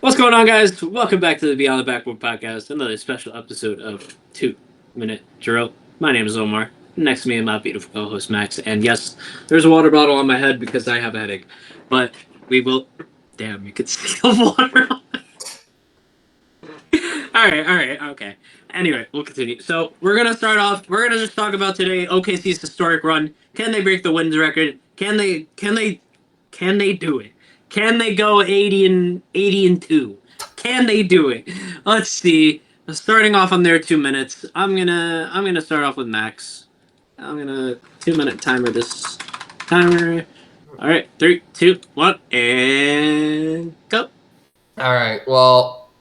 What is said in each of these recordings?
What's going on, guys? Welcome back to the Beyond the Backboard podcast, another special episode of 2 Minute Drill. My name is Omar. Next to me is my beautiful co-host Max, and yes, there's a water bottle on my head because I have a headache. But we will. Damn, you could see the water. All right, okay. Anyway, we'll continue. So we're gonna start off. We're gonna just talk about today OKC's historic run. Can they break the wins record? Can they? Can they do it? Can they go 80-2? Can they do it? Let's see. Starting off on their 2 minutes. I'm gonna start off with Max. I'm gonna 2 minute timer this timer. All right, 3, 2, 1, and go. All right. Well,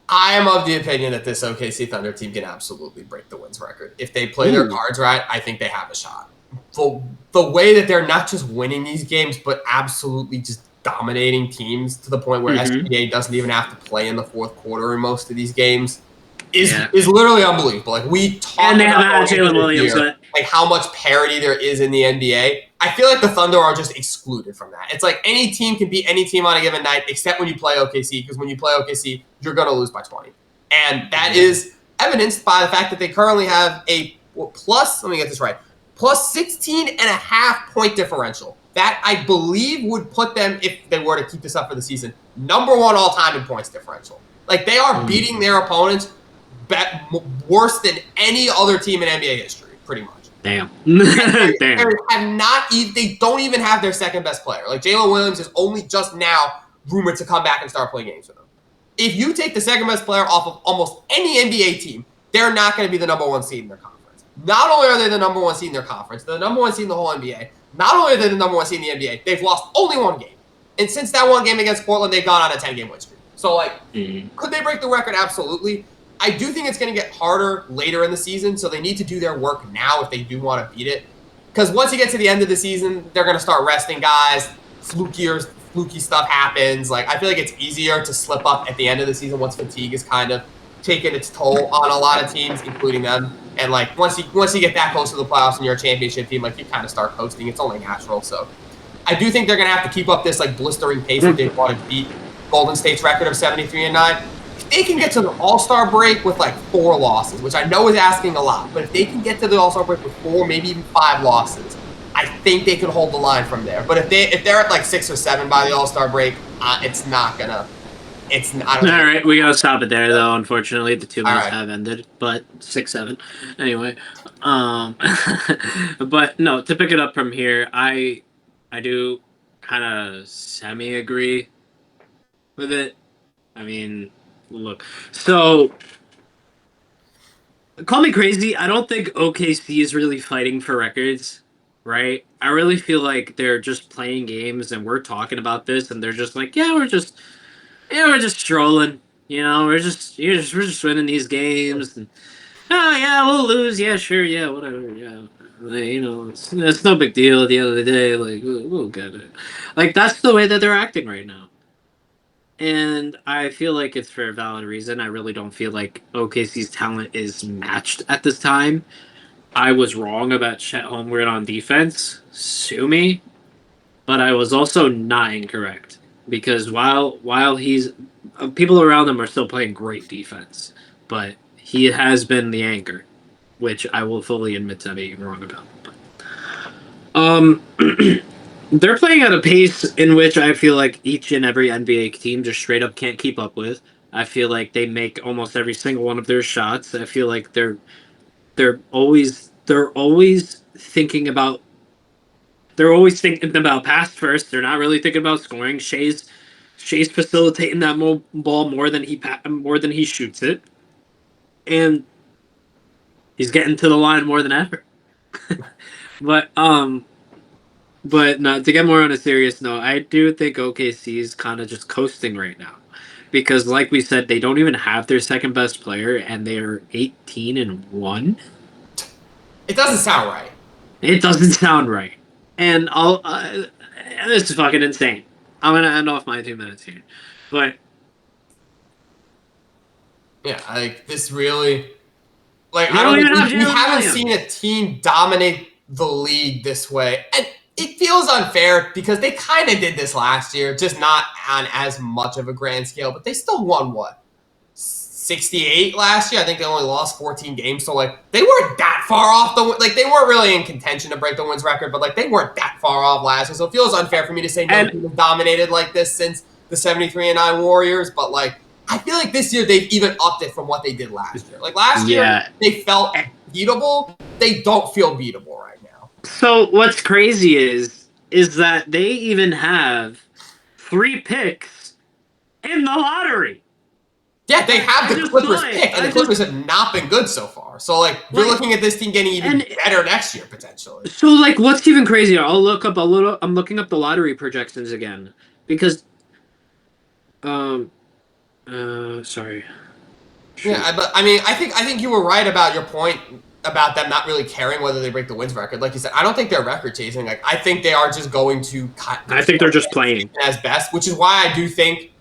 I am of the opinion that this OKC Thunder team can absolutely break the wins record. If they play their cards right, I think they have a shot. The way that they're not just winning these games, but absolutely just dominating teams to the point where SBA doesn't even have to play in the fourth quarter in most of these games is literally unbelievable. Like we talked about Jalen Williams, like how much parity there is in the NBA. I feel like the Thunder are just excluded from that. It's like any team can beat any team on a given night except when you play OKC, because when you play OKC, you're going to lose by 20. And that is evidenced by the fact that they currently have a plus, let me get this right, plus 16 and a half point differential. That, I believe, would put them, if they were to keep this up for the season, number one all-time in points differential. Like, they are beating their opponents worse than any other team in NBA history, pretty much. Damn. They don't even have their second best player. Like, Jalen Williams is only just now rumored to come back and start playing games with them. If you take the second best player off of almost any NBA team, they're not going to be the number one seed in their conference. Not only are they the number one seed in their conference, they're the number one seed in the whole NBA. Not only are they the number one seed in the NBA, they've lost only one game. And since that one game against Portland, they've gone on a 10-game win streak. So, like, could they break the record? Absolutely. I do think it's going to get harder later in the season, so they need to do their work now if they do want to beat it. Because once you get to the end of the season, they're going to start resting guys. Fluky stuff happens. Like, I feel like it's easier to slip up at the end of the season once fatigue is kind of taken its toll on a lot of teams, including them. And, like, once you get that close to the playoffs and you're a championship team, like, you kind of start coasting. It's only natural. So I do think they're going to have to keep up this, like, blistering pace if they want to beat Golden State's record of 73-9. If they can get to the All-Star break with, like, 4 losses, which I know is asking a lot, but if they can get to the All-Star break with 4, maybe even 5 losses, I think they could hold the line from there. But if they're at, like, 6 or 7 by the All-Star break, it's not going to... All right, we gotta stop it there, though. Unfortunately, the 2 minutes have ended, but 6-7. Anyway, but no, to pick it up from here, I do kind of semi-agree with it. I mean, look, so call me crazy. I don't think OKC is really fighting for records, right? I really feel like they're just playing games, and we're talking about this, and they're just like, we're just strolling. You know, we're just winning these games. And, we'll lose. Yeah, sure. Yeah, whatever. Yeah, you know, it's no big deal at the end of the day. Like, we'll get it. Like, that's the way that they're acting right now. And I feel like it's for a valid reason. I really don't feel like OKC's talent is matched at this time. I was wrong about Chet Holmgren on defense. Sue me. But I was also not incorrect. Because while he's... people around him are still playing great defense. But he has been the anchor. Which I will fully admit to being wrong about. They're playing at a pace in which I feel like each and every NBA team just straight up can't keep up with. I feel like they make almost every single one of their shots. I feel like they're always thinking about pass first. They're not really thinking about scoring. Shea's facilitating that ball more than he shoots it, and he's getting to the line more than ever. But no, to get more on a serious note, I do think OKC is kind of just coasting right now. Because like we said, they don't even have their second best player, and they're 18-1. It doesn't sound right. It doesn't sound right. And this is fucking insane. I'm going to end off my 2 minutes here. But yeah, like, this really... Like, we haven't seen a team dominate the league this way. And it feels unfair because they kind of did this last year, just not on as much of a grand scale, but they still won, what, 68 last year? I think they only lost 14 games, so, like, they weren't that far off the, like, they weren't really in contention to break the wins record, but, like, they weren't that far off last year, so it feels unfair for me to say no team has dominated like this since the 73-9 Warriors, but, like, I feel like this year they've even upped it from what they did last year. Like, last year, they felt beatable. They don't feel beatable right now. So what's crazy is that they even have 3 picks in the lottery. Yeah, they have the Clippers pick, and the Clippers have not been good so far. So, like, you're looking at this team getting even better next year, potentially. So, like, what's even crazier? I'm looking up the lottery projections again because, sorry. Yeah, but I mean, I think you were right about your point about them not really caring whether they break the wins record. Like you said, I don't think they're record chasing. Like, I think they are just going to cut. I think they're just playing as best, which is why I do think,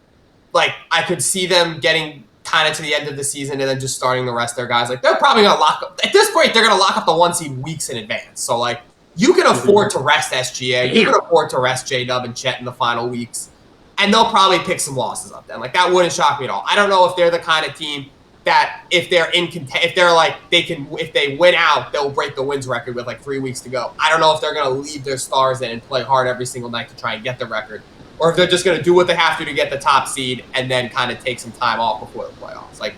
like, I could see them getting kind of to the end of the season and then just starting the rest of their guys. Like, they're probably going to lock up, at this point, they're going to lock up the 1 seed weeks in advance. So, like, you can afford to rest SGA. You can afford to rest J-Dub and Chet in the final weeks. And they'll probably pick some losses up then. Like, that wouldn't shock me at all. I don't know if they're the kind of team that if they win out, they'll break the wins record with, like, 3 weeks to go. I don't know if they're going to leave their stars in and play hard every single night to try and get the record, or if they're just going to do what they have to get the top seed and then kind of take some time off before the playoffs. Like,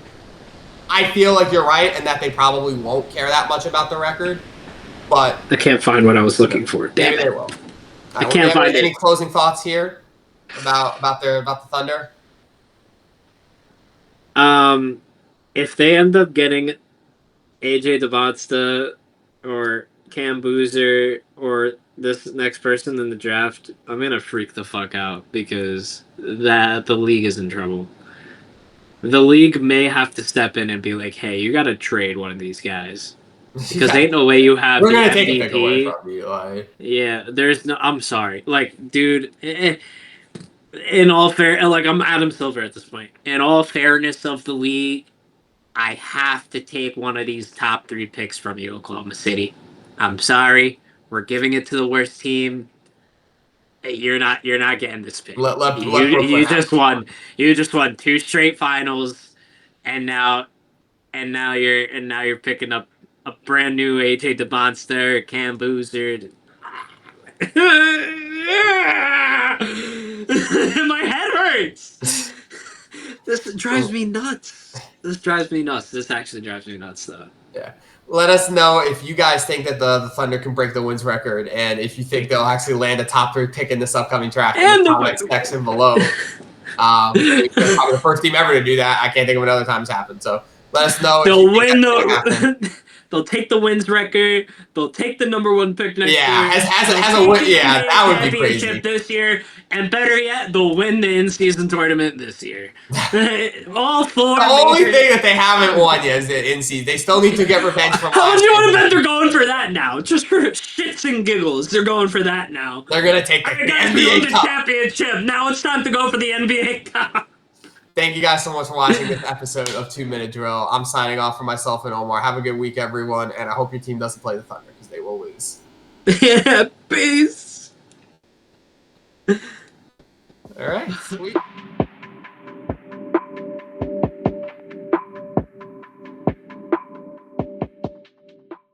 I feel like you're right and that they probably won't care that much about the record, but I can't find what I was looking for. Maybe they will. I can't find any closing thoughts here about the Thunder? If they end up getting AJ Devonsta or Cam Boozer or this next person in the draft, I'm gonna freak the fuck out because the league is in trouble. The league may have to step in and be like, "Hey, you gotta trade one of these guys because ain't no way you have We're the gonna MVP." take a pick away from you, like. Yeah, there's no. I'm sorry, like, dude. In all fair, like, I'm Adam Silver at this point. In all fairness of the league, I have to take one of these top 3 picks from you, Oklahoma City. I'm sorry. We're giving it to the worst team. You're not getting this pick. You just won 2 straight finals, and now you're picking up a brand new AJ Devonsta or Cam Boozer. My head hurts. This drives me nuts. This actually drives me nuts, though. Yeah. Let us know if you guys think that the Thunder can break the wins record, and if you think they'll actually land a top 3 pick in this upcoming draft. In the comments section below. They're probably the first team ever to do that. I can't think of another time it's happened. So let us know. They'll win the. They'll take the wins record. They'll take the number 1 pick next year. Has a win. Yeah, that would be crazy. This year, and better yet, they'll win the in-season tournament this year. All 4. The only thing that they haven't won yet is the in-season. They still need to get revenge from. How much you want to bet they're going for that now? Just for shits and giggles, they're going for that now. They're gonna take the NBA Cup championship. Now it's time to go for the NBA Cup. Thank you guys so much for watching this episode of 2 Minute Drill. I'm signing off for myself and Omar. Have a good week, everyone, and I hope your team doesn't play the Thunder because they will lose. Yeah, peace. All right, sweet.